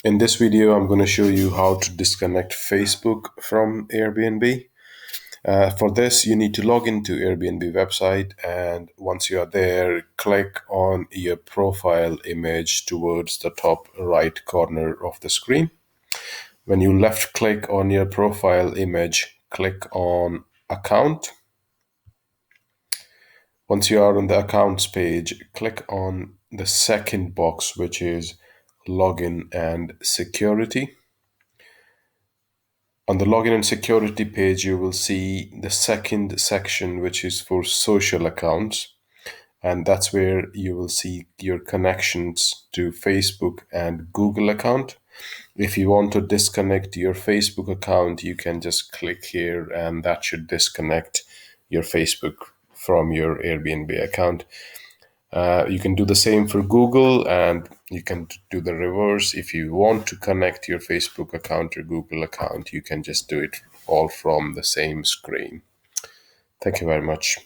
In this video, I'm going to show you how to disconnect Facebook from Airbnb. For this, you need to log into Airbnb website, and once you are there, click on your profile image towards the top right corner of the screen. When you left click on your profile image, click on account. Once you are on the accounts page, click on the second box, which is login and security. On the login and security page, you will see the second section, which is for social accounts. And that's where you will see your connections to Facebook and Google account. If you want to disconnect your Facebook account, you can just click here and that should disconnect your Facebook from your Airbnb account. You can do the same for Google, and you can do the reverse. If you want to connect your Facebook account or Google account, you can just do it all from the same screen. Thank you very much.